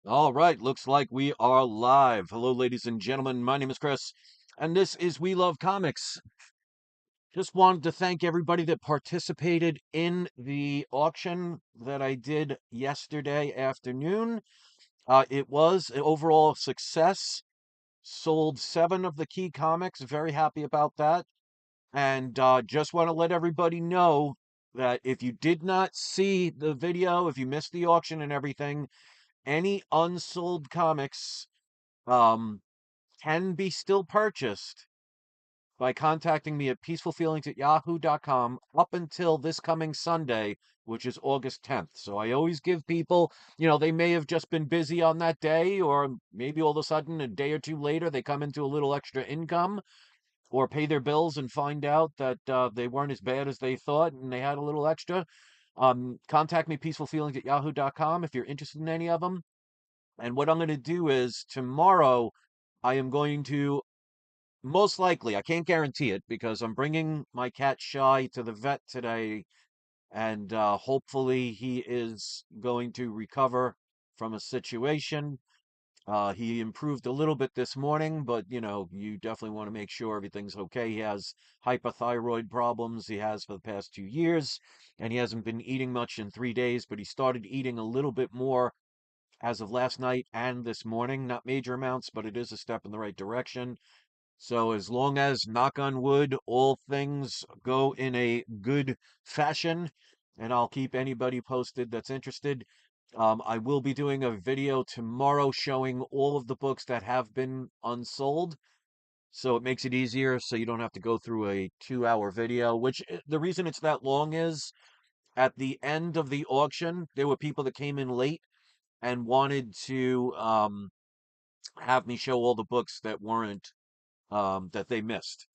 All right, looks like we are live. Hello, ladies and gentlemen. My name is Chris, and this is We Love Comics. Just wanted to thank everybody that participated in the auction that I did yesterday afternoon. It was an overall success. Sold 7 of the key comics. Very happy about that. And just want to let everybody know that if you did not see the video, if you missed the auction and everything, any unsold comics um, can be still purchased by contacting me at peacefulfeelings@yahoo.com up until this coming Sunday, which is August 10th. So I always give people, they may have just been busy on that day, or maybe all of a sudden a day or two later they come into a little extra income or pay their bills and find out that they weren't as bad as they thought and they had a little extra. Contact me, peacefulfeelings@yahoo.com, if you're interested in any of them. And what I'm going to do is tomorrow, I am going to most likely, I can't guarantee it because I'm bringing my cat Shy to the vet today, and hopefully he is going to recover from a situation. He improved a little bit this morning, but you definitely want to make sure everything's okay. He has hypothyroid problems he has for the past 2 years, and he hasn't been eating much in 3 days, but he started eating a little bit more as of last night and this morning. Not major amounts, but it is a step in the right direction. So as long as, knock on wood, all things go in a good fashion, and I'll keep anybody posted that's interested. I will be doing a video tomorrow showing all of the books that have been unsold. So it makes it easier so you don't have to go through a 2-hour video, which the reason it's that long is at the end of the auction, there were people that came in late and wanted to have me show all the books that weren't that they missed.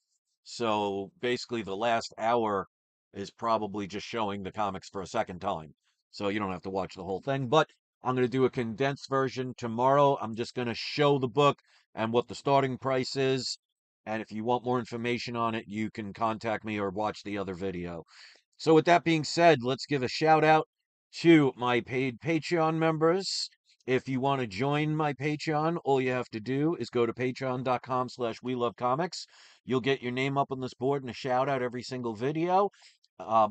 So basically, the last hour is probably just showing the comics for a second time. So you don't have to watch the whole thing. But I'm going to do a condensed version tomorrow. I'm just going to show the book and what the starting price is. And if you want more information on it, you can contact me or watch the other video. So, with that being said, let's give a shout out to my paid Patreon members. If you want to join my Patreon, all you have to do is go to patreon.com/we love comics. You'll get your name up on this board and a shout out every single video.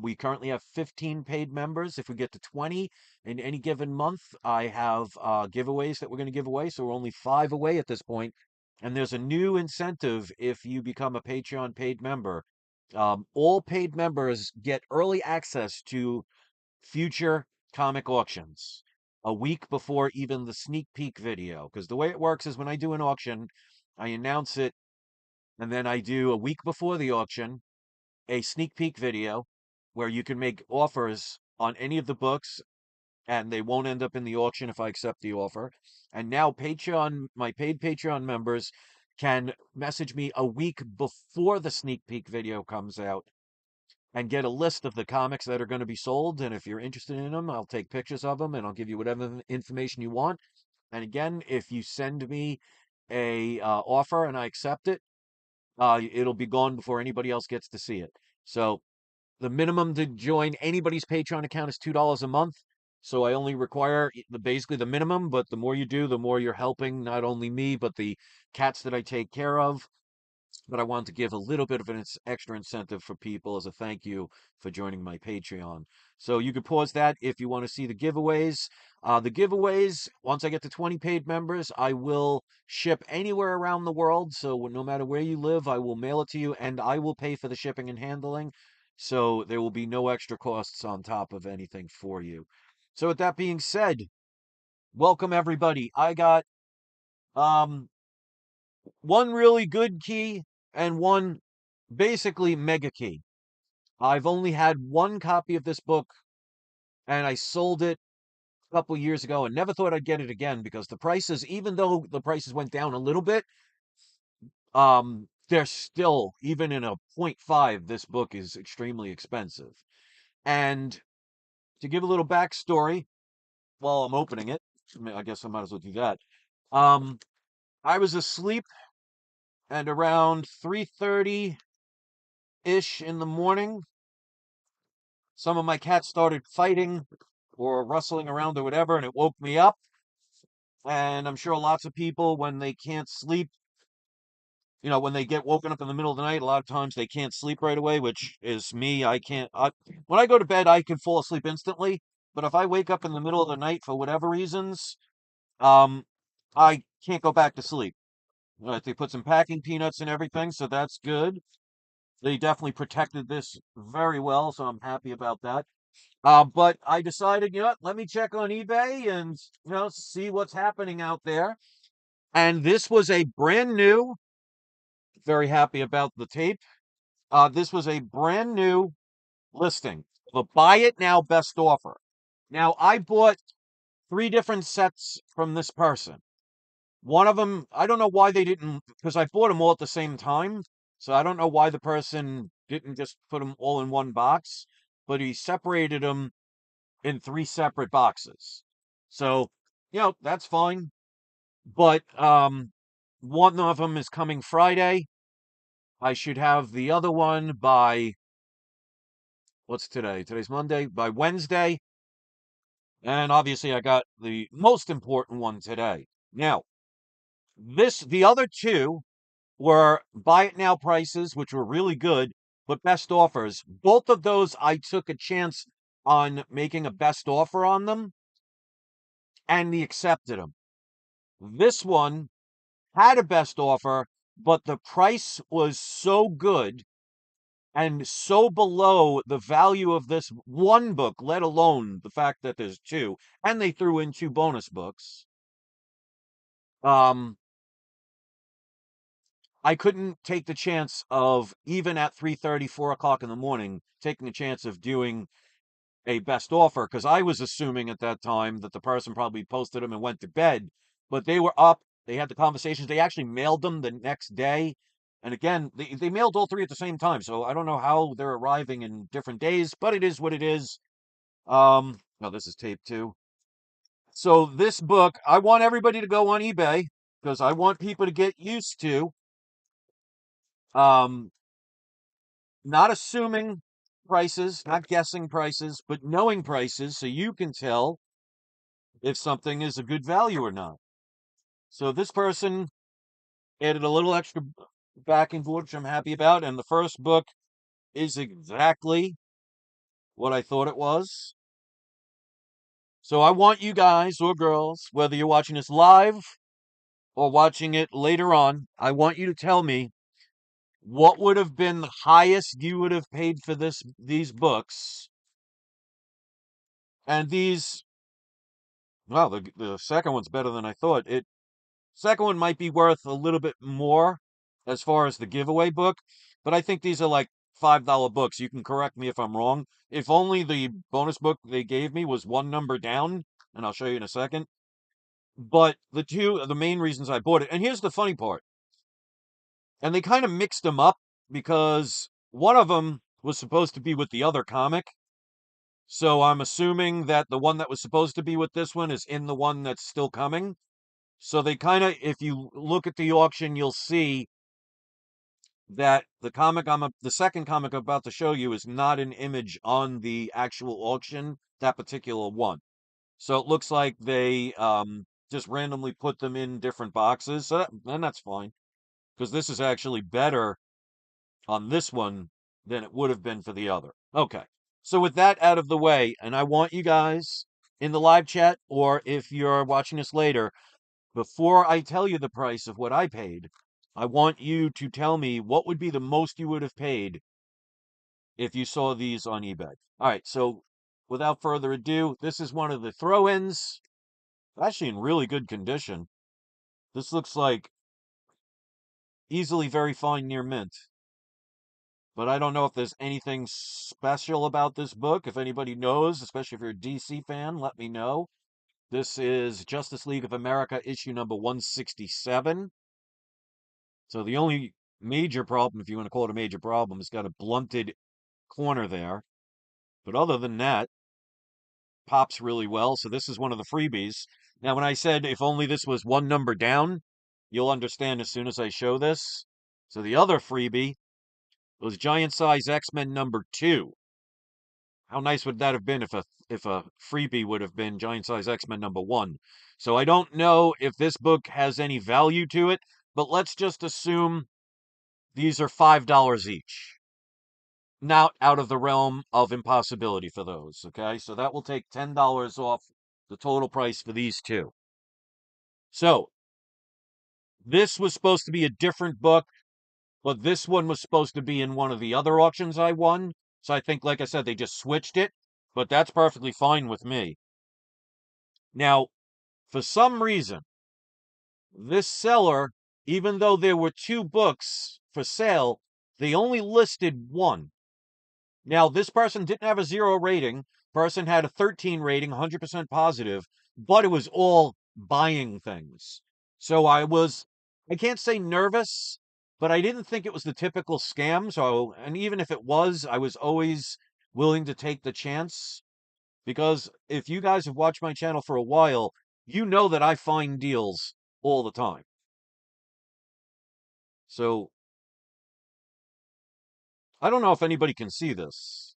We currently have 15 paid members. If we get to 20 in any given month, I have giveaways that we're going to give away. So we're only 5 away at this point. And there's a new incentive if you become a Patreon paid member. All paid members get early access to future comic auctions a week before even the sneak peek video. Because the way it works is when I do an auction, I announce it, and then I do a week before the auction a sneak peek video where you can make offers on any of the books and they won't end up in the auction if I accept the offer. And now my paid Patreon members can message me a week before the sneak peek video comes out and get a list of the comics that are going to be sold. And if you're interested in them, I'll take pictures of them and I'll give you whatever information you want. And again, if you send me a offer and I accept it, it'll be gone before anybody else gets to see it. So the minimum to join anybody's Patreon account is $2 a month. So I only require basically the minimum, but the more you do, the more you're helping not only me, but the cats that I take care of. But I wanted to give a little bit of an extra incentive for people as a thank you for joining my Patreon. So you can pause that if you want to see the giveaways. The giveaways, once I get to 20 paid members, I will ship anywhere around the world. So no matter where you live, I will mail it to you and I will pay for the shipping and handling. So there will be no extra costs on top of anything for you. So with that being said, welcome everybody. I got um one really good key and one basically mega key. I've only had one copy of this book and I sold it a couple years ago and never thought I'd get it again because the prices, even though the prices went down a little bit, they're still, even in a point 0.5, this book is extremely expensive. And to give a little backstory while I'm opening it, I guess I might as well do that. Um, I was asleep and around 3:30-ish in the morning, some of my cats started fighting or rustling around or whatever, and it woke me up. And I'm sure lots of people, when they can't sleep, when they get woken up in the middle of the night, a lot of times they can't sleep right away, which is me. When I go to bed, I can fall asleep instantly. But if I wake up in the middle of the night for whatever reasons, um, I can't go back to sleep. They put some packing peanuts and everything, so that's good. They definitely protected this very well, so I'm happy about that. But I decided, let me check on eBay and, see what's happening out there. And this was a brand new, very happy about the tape. This was a brand new listing. The buy it now best offer. Now, I bought three different sets from this person. One of them, I don't know why they didn't, because I bought them all at the same time. So I don't know why the person didn't just put them all in one box, but he separated them in three separate boxes. So, that's fine. But one of them is coming Friday. I should have the other one by, what's today? Today's Monday. By Wednesday. And obviously, I got the most important one today. Now, the other two were buy it now prices, which were really good, but best offers. Both of those, I took a chance on making a best offer on them, and he accepted them. This one had a best offer, but the price was so good and so below the value of this one book, let alone the fact that there's two, and they threw in two bonus books. Um, I couldn't take the chance of, even at 3:30, 4 o'clock in the morning, taking a chance of doing a best offer, because I was assuming at that time that the person probably posted them and went to bed, but they were up. They had the conversations. They actually mailed them the next day. And again, they mailed all three at the same time. So I don't know how they're arriving in different days, but it is what it is. No, this is tape two. So this book, I want everybody to go on eBay because I want people to get used to um not assuming prices, not guessing prices, but knowing prices so you can tell if something is a good value or not. So this person added a little extra backing for it, which I'm happy about. And the first book is exactly what I thought it was. So I want you guys or girls, whether you're watching this live or watching it later on, I want you to tell me what would have been the highest you would have paid for these books. And these, well, the second one's better than I thought. Second one might be worth a little bit more as far as the giveaway book, but I think these are like $5 books. You can correct me if I'm wrong. If only the bonus book they gave me was one number down, and I'll show you in a second. But the main reasons I bought it, and here's the funny part, and they kind of mixed them up because one of them was supposed to be with the other comic. So I'm assuming that the one that was supposed to be with this one is in the one that's still coming. So they kind of, if you look at the auction, you'll see that the second comic I'm about to show you is not an image on the actual auction, that particular one. So it looks like they just randomly put them in different boxes. And that's fine because this is actually better on this one than it would have been for the other. Okay. So with that out of the way, and I want you guys in the live chat, or if you're watching this later, before I tell you the price of what I paid, I want you to tell me what would be the most you would have paid if you saw these on eBay. All right, so without further ado, this is one of the throw-ins. Actually in really good condition. This looks like easily very fine near mint. But I don't know if there's anything special about this book. If anybody knows, especially if you're a DC fan, let me know. This is Justice League of America, issue number 167. So the only major problem, if you want to call it a major problem, it's got a blunted corner there. But other than that, pops really well. So this is one of the freebies. Now, when I said if only this was one number down, you'll understand as soon as I show this. So the other freebie was Giant Size X-Men number 2. How nice would that have been if a freebie would have been Giant Size X-Men #1? So I don't know if this book has any value to it, but let's just assume these are $5 each. Not out of the realm of impossibility for those, okay? So that will take $10 off the total price for these two. So this was supposed to be a different book, but this one was supposed to be in one of the other auctions I won. So I think, like I said, they just switched it, but that's perfectly fine with me. Now, for some reason, this seller, even though there were two books for sale, they only listed one. Now, this person didn't have a 0 rating. Person had a 13 rating, 100% positive, but it was all buying things. So I can't say nervous, but I didn't think it was the typical scam. So, and even if it was, I was always willing to take the chance because if you guys have watched my channel for a while, you know that I find deals all the time. So, I don't know if anybody can see this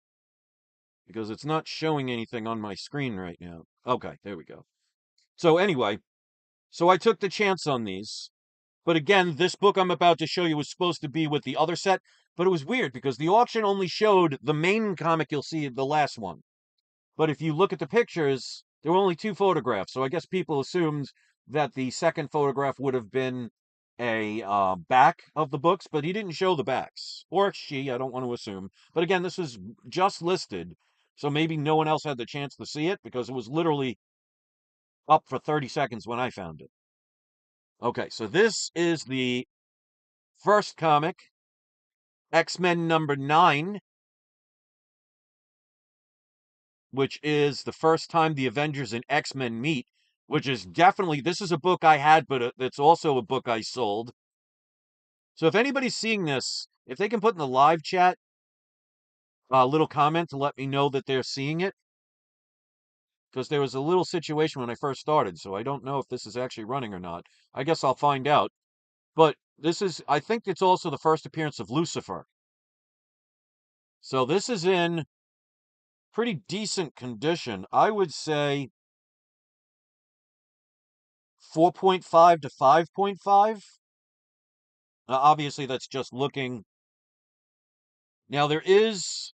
because it's not showing anything on my screen right now. Okay, there we go. So anyway, so I took the chance on these. But again, this book I'm about to show you was supposed to be with the other set, but it was weird because the auction only showed the main comic you'll see, the last one. But if you look at the pictures, there were only two photographs. So I guess people assumed that the second photograph would have been a back of the books, but he didn't show the backs. Or she, I don't want to assume. But again, this was just listed. So maybe no one else had the chance to see it because it was literally up for 30 seconds when I found it. Okay, so this is the first comic, X-Men #9, which is the first time the Avengers and X-Men meet, which is definitely, this is a book I had, but it's also a book I sold. So if anybody's seeing this, if they can put in the live chat a little comment to let me know that they're seeing it, because there was a little situation when I first started, so I don't know if this is actually running or not. I guess I'll find out. But this is, I think it's also the first appearance of Lucifer. So this is in pretty decent condition. I would say 4.5 to 5.5. Obviously, that's just looking. Now, there is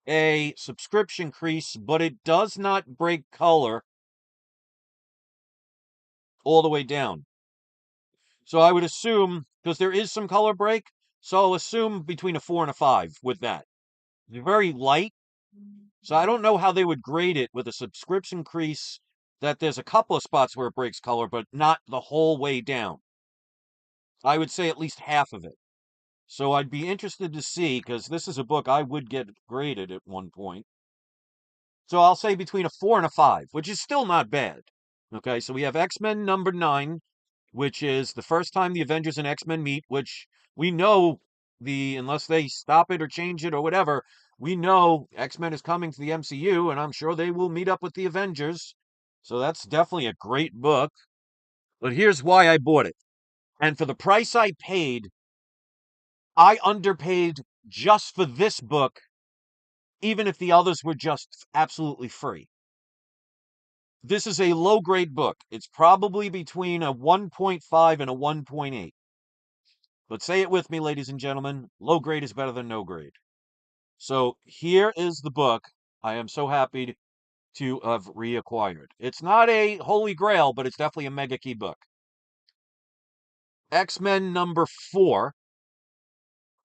a subscription crease, but it does not break color all the way down. So I would assume, because there is some color break, so I'll assume between a 4 and a 5 with that. They're very light, so I don't know how they would grade it with a subscription crease that there's a couple of spots where it breaks color, but not the whole way down. I would say at least half of it. So I'd be interested to see, because this is a book I would get graded at one point. So I'll say between a 4 and a 5, which is still not bad. Okay, so we have X-Men #9, which is the first time the Avengers and X-Men meet, which we know unless they stop it or change it or whatever, we know X-Men is coming to the MCU, and I'm sure they will meet up with the Avengers. So that's definitely a great book. But here's why I bought it. And for the price I paid, I underpaid just for this book, even if the others were just absolutely free. This is a low grade book. It's probably between a 1.5 and a 1.8. But say it with me, ladies and gentlemen, low grade is better than no grade. So here is the book I am so happy to have reacquired. It's not a holy grail, but it's definitely a mega key book. X-Men #4.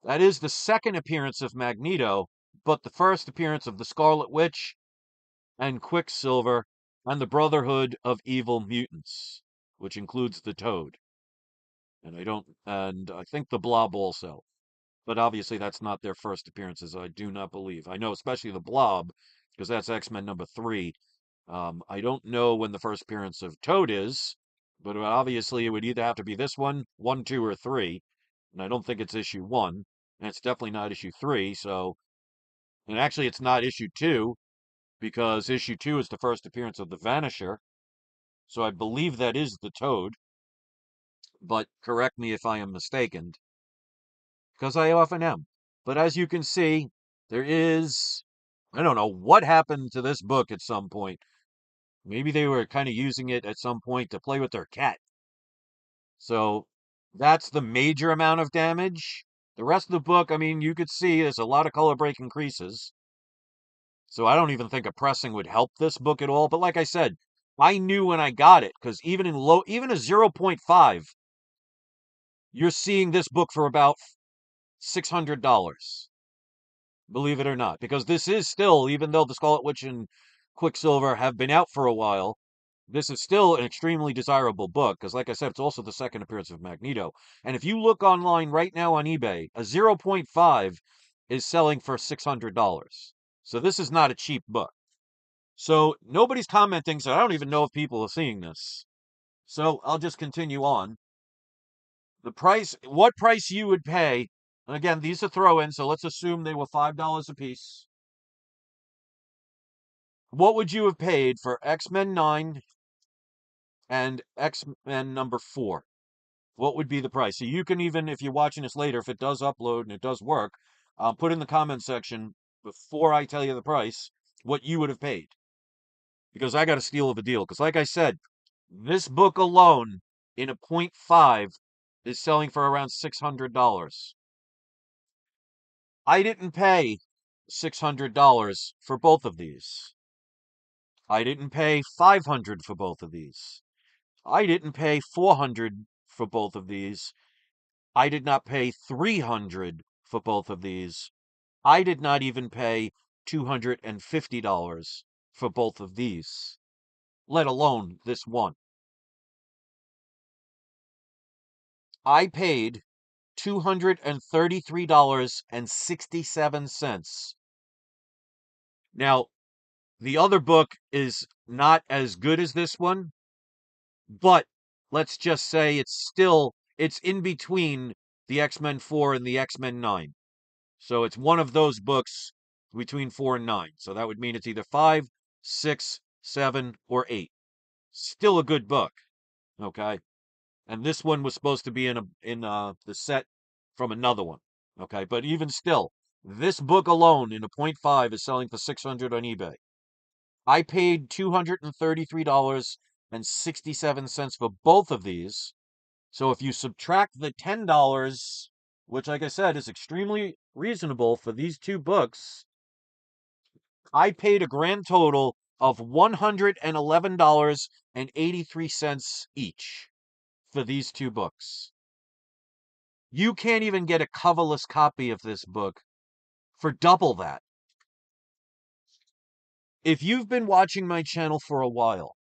That is the second appearance of Magneto, but the first appearance of the Scarlet Witch and Quicksilver and the Brotherhood of Evil Mutants, which includes the Toad. And I think the Blob also. But obviously that's not their first appearances, I do not believe. I know especially the Blob, because that's X-Men #3. I don't know when the first appearance of Toad is, but obviously it would either have to be this one, 1, 2, or 3. And I don't think it's issue 1. And it's definitely not issue 3, so. And actually, it's not issue 2, because issue 2 is the first appearance of the Vanisher. So I believe that is the Toad. But correct me if I am mistaken, because I often am. But as you can see, there is I don't know what happened to this book at some point. Maybe they were kind of using it at some point to play with their cat. So that's the major amount of damage. The rest of the book, I mean, you could see there's a lot of color break increases. So I don't even think a pressing would help this book at all. But like I said, I knew when I got it because even a 0.5, you're seeing this book for about $600. Believe it or not, because this is still, even though the Scarlet Witch and Quicksilver have been out for a while, this is still an extremely desirable book because, like I said, it's also the second appearance of Magneto. And if you look online right now on eBay, a 0.5 is selling for $600. So this is not a cheap book. So nobody's commenting, so I don't even know if people are seeing this. So I'll just continue on. The price, what price you would pay, and again, these are throw-ins, so let's assume they were $5 a piece. What would you have paid for X-Men 9 and X-Men number 4? What would be the price? So you can even, if you're watching this later, if it does upload and it does work, put in the comment section before I tell you the price, what you would have paid. Because I got a steal of a deal. Because like I said, this book alone in a .5 is selling for around $600. I didn't pay $600 for both of these. I didn't pay $500 for both of these. I didn't pay $400 for both of these. I did not pay $300 for both of these. I did not even pay $250 for both of these, let alone this one. I paid $233.67. Now, the other book is not as good as this one, but let's just say it's in between the X-Men 4 and the X-Men 9. So it's one of those books between 4 and 9. So that would mean it's either 5, 6, 7, or 8. Still a good book, okay? And this one was supposed to be in the set from another one, okay? But even still, this book alone in a .5 is selling for $600 on eBay. I paid $233.67 for both of these. So if you subtract the $10, which, like I said, is extremely reasonable for these two books, I paid a grand total of $111.83 each for these two books. You can't even get a coverless copy of this book for double that. If you've been watching my channel for a while,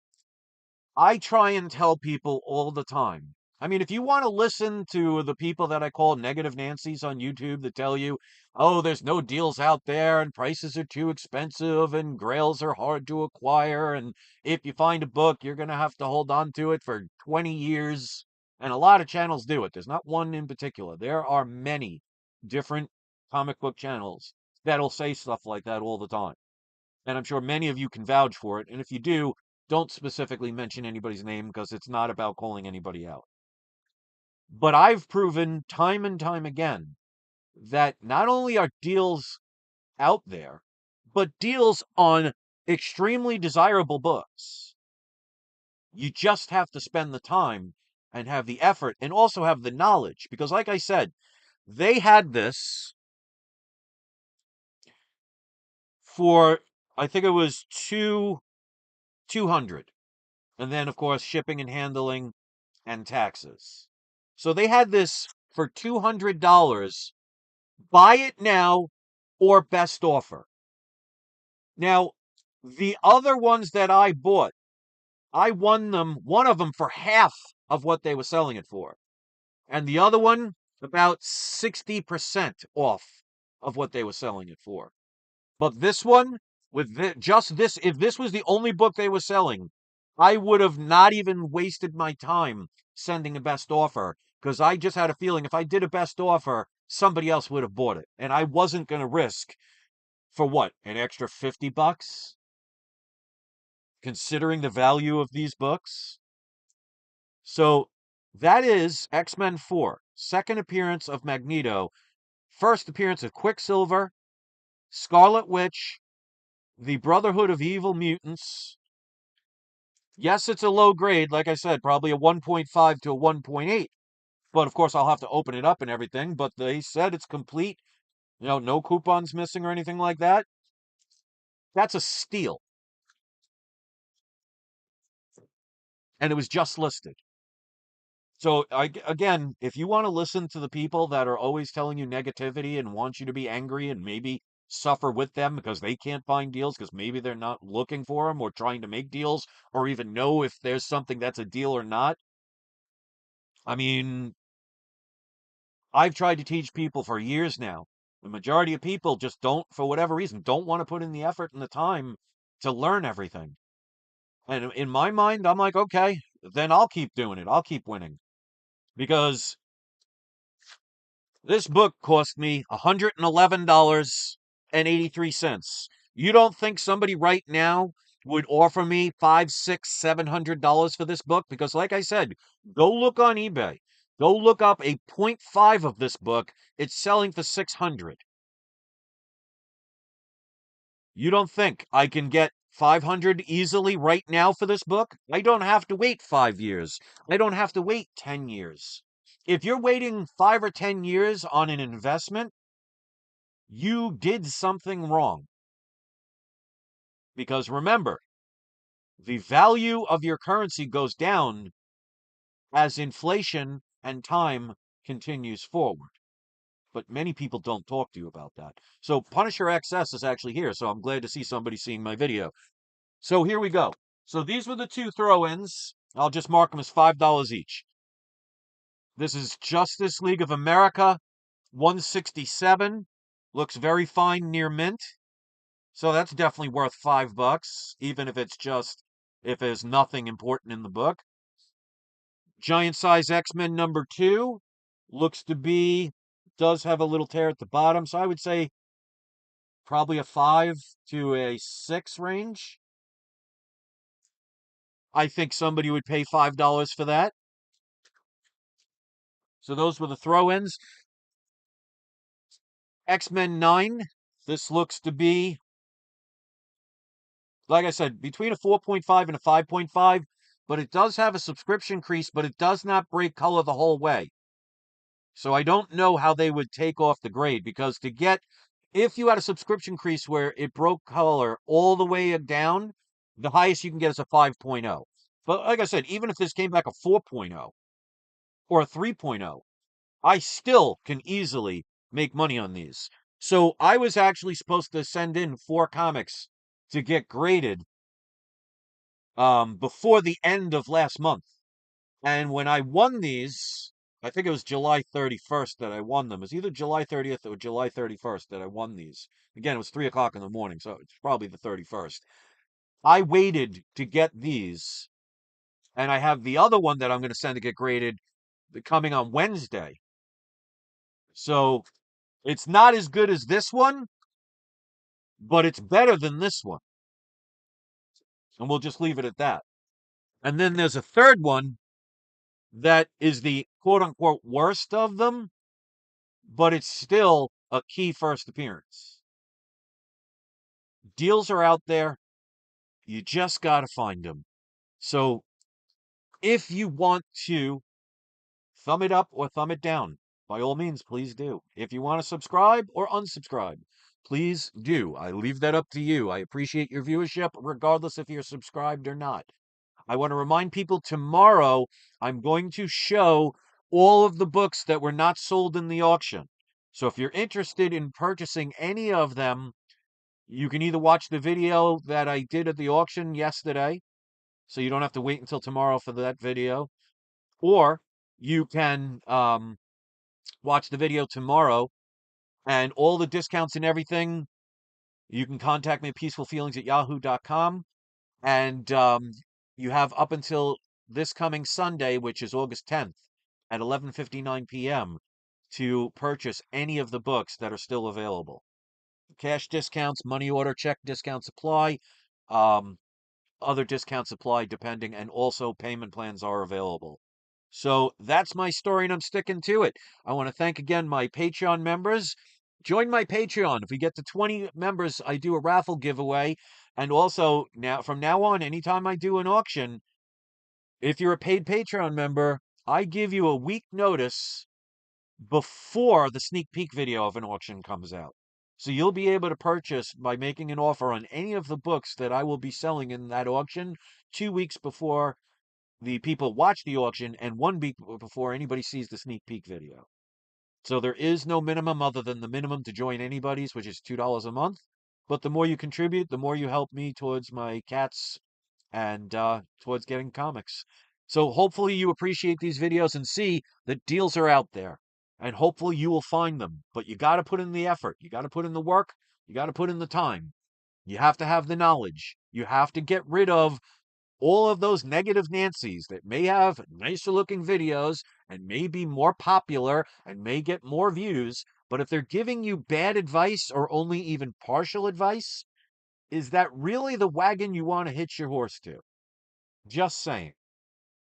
I try and tell people all the time. I mean, if you want to listen to the people that I call negative Nancy's on YouTube that tell you, oh, there's no deals out there and prices are too expensive and grails are hard to acquire. And if you find a book, you're going to have to hold on to it for 20 years. And a lot of channels do it. There's not one in particular. There are many different comic book channels that'll say stuff like that all the time. And I'm sure many of you can vouch for it. And if you do, don't specifically mention anybody's name because it's not about calling anybody out. But I've proven time and time again that not only are deals out there, but deals on extremely desirable books. You just have to spend the time and have the effort and also have the knowledge. Because like I said, they had this for, I think it was 200. And then, of course, shipping and handling and taxes. So they had this for $200. Buy it now or best offer. Now, the other ones that I bought, I won one of them for half of what they were selling it for. And the other one, about 60% off of what they were selling it for. But this one, just this, if this was the only book they were selling, I would have not even wasted my time sending a best offer because I just had a feeling if I did a best offer, somebody else would have bought it. And I wasn't going to risk for what, an extra $50? Considering the value of these books. So that is X-Men 4, second appearance of Magneto, first appearance of Quicksilver, Scarlet Witch, The Brotherhood of Evil Mutants. Yes, it's a low grade, like I said, probably a 1.5 to a 1.8. But of course, I'll have to open it up and everything. But they said it's complete. No coupons missing or anything like that. That's a steal. And it was just listed. So again, if you want to listen to the people that are always telling you negativity and want you to be angry and maybe suffer with them because they can't find deals because maybe they're not looking for them or trying to make deals or even know if there's something that's a deal or not. I mean, I've tried to teach people for years now. The majority of people just don't, for whatever reason, don't want to put in the effort and the time to learn everything. And in my mind, I'm like, okay, then I'll keep doing it. I'll keep winning because this book cost me $111.83. You don't think somebody right now would offer me $500, $600, $700 for this book? Because, like I said, go look on eBay. Go look up a .5 of this book. It's selling for 600. You don't think I can get 500 easily right now for this book? I don't have to wait 5 years. I don't have to wait 10 years. If you're waiting 5 or 10 years on an investment, you did something wrong. Because remember, the value of your currency goes down as inflation and time continues forward. But many people don't talk to you about that. So Punisher XS is actually here. So I'm glad to see somebody seeing my video. So here we go. So these were the two throw-ins. I'll just mark them as $5 each. This is Justice League of America 167. Looks very fine near mint. So that's definitely worth $5, even if if there's nothing important in the book. Giant size X-Men #2 looks to be, does have a little tear at the bottom. So I would say probably a 5 to a 6 range. I think somebody would pay $5 for that. So those were the throw-ins. X-Men 9. This looks to be, like I said, between a 4.5 and a 5.5, but it does have a subscription crease, but it does not break color the whole way. So I don't know how they would take off the grade because if you had a subscription crease where it broke color all the way down, the highest you can get is a 5.0. But like I said, even if this came back a 4.0 or a 3.0, I still can easily make money on these. So I was actually supposed to send in 4 comics to get graded before the end of last month. And when I won these, I think it was July 31st that I won them. It was either July 30th or July 31st that I won these. Again, it was 3 o'clock in the morning, so it's probably the 31st. I waited to get these, and I have the other one that I'm going to send to get graded coming on Wednesday. So it's not as good as this one, but it's better than this one. And we'll just leave it at that. And then there's a third one that is the quote unquote worst of them, but it's still a key first appearance. Deals are out there. You just got to find them. So if you want to thumb it up or thumb it down, by all means, please do. If you want to subscribe or unsubscribe, please do. I leave that up to you. I appreciate your viewership, regardless if you're subscribed or not. I want to remind people tomorrow I'm going to show all of the books that were not sold in the auction. So if you're interested in purchasing any of them, you can either watch the video that I did at the auction yesterday, so you don't have to wait until tomorrow for that video, or you can watch the video tomorrow, and all the discounts and everything, you can contact me at peacefulfeelings@yahoo.com, and you have up until this coming Sunday, which is August 10th at 11:59 p.m. to purchase any of the books that are still available. Cash discounts, money order, check discounts apply. Um, Other discounts apply depending, and also payment plans are available. So that's my story, and I'm sticking to it. I want to thank again my Patreon members. Join my Patreon. If we get to 20 members, I do a raffle giveaway. And also, now from now on, anytime I do an auction, if you're a paid Patreon member, I give you a week notice before the sneak peek video of an auction comes out. So you'll be able to purchase by making an offer on any of the books that I will be selling in that auction 2 weeks before the people watch the auction and 1 week before anybody sees the sneak peek video. So there is no minimum other than the minimum to join anybody's, which is $2 a month. But the more you contribute, the more you help me towards my cats and towards getting comics. So hopefully you appreciate these videos and see that deals are out there. And hopefully you will find them. But you got to put in the effort. You got to put in the work. You got to put in the time. You have to have the knowledge. You have to get rid of all of those negative Nancy's that may have nicer looking videos and may be more popular and may get more views. But if they're giving you bad advice or only even partial advice, is that really the wagon you want to hitch your horse to? Just saying.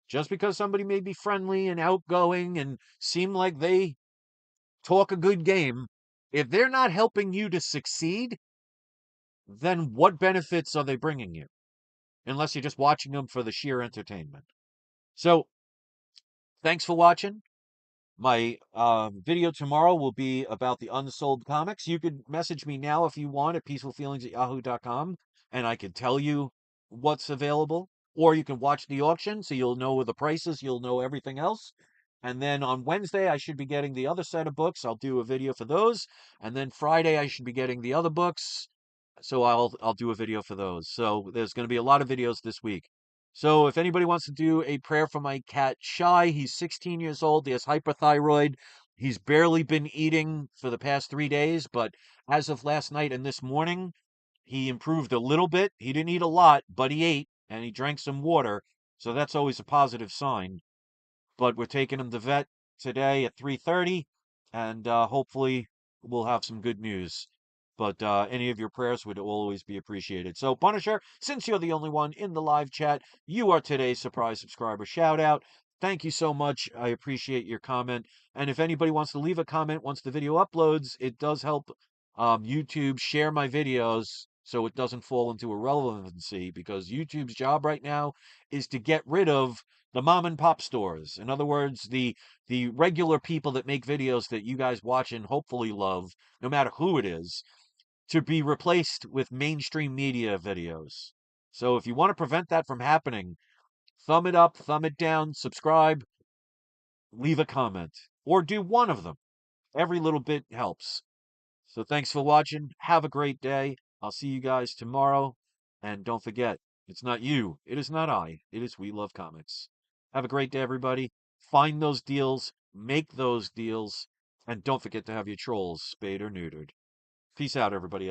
Just because somebody may be friendly and outgoing and seem like they talk a good game, if they're not helping you to succeed, then what benefits are they bringing you? Unless you're just watching them for the sheer entertainment. So, thanks for watching. My video tomorrow will be about the unsold comics. You could message me now if you want at peacefulfeelings@yahoo.com, and I can tell you what's available. Or you can watch the auction so you'll know the prices, you'll know everything else. And then on Wednesday, I should be getting the other set of books. I'll do a video for those. And then Friday, I should be getting the other books. So I'll do a video for those. So there's going to be a lot of videos this week. So if anybody wants to do a prayer for my cat Shy, he's 16 years old. He has hyperthyroid. He's barely been eating for the past 3 days, but as of last night and this morning, he improved a little bit. He didn't eat a lot, but he ate and he drank some water. So that's always a positive sign. But we're taking him to vet today at 3:30, and hopefully we'll have some good news. But any of your prayers would always be appreciated. So, Punisher, since you're the only one in the live chat, you are today's surprise subscriber shout out. Thank you so much. I appreciate your comment. And if anybody wants to leave a comment once the video uploads, it does help YouTube share my videos so it doesn't fall into irrelevancy, because YouTube's job right now is to get rid of the mom and pop stores. In other words, the regular people that make videos that you guys watch and hopefully love, no matter who it is, to be replaced with mainstream media videos. So if you want to prevent that from happening, thumb it up, thumb it down, subscribe, leave a comment, or do one of them. Every little bit helps. So thanks for watching. Have a great day. I'll see you guys tomorrow. And don't forget, it's not you. It is not I. It is We Love Comics. Have a great day, everybody. Find those deals, make those deals, and don't forget to have your trolls spayed or neutered. Peace out, everybody else.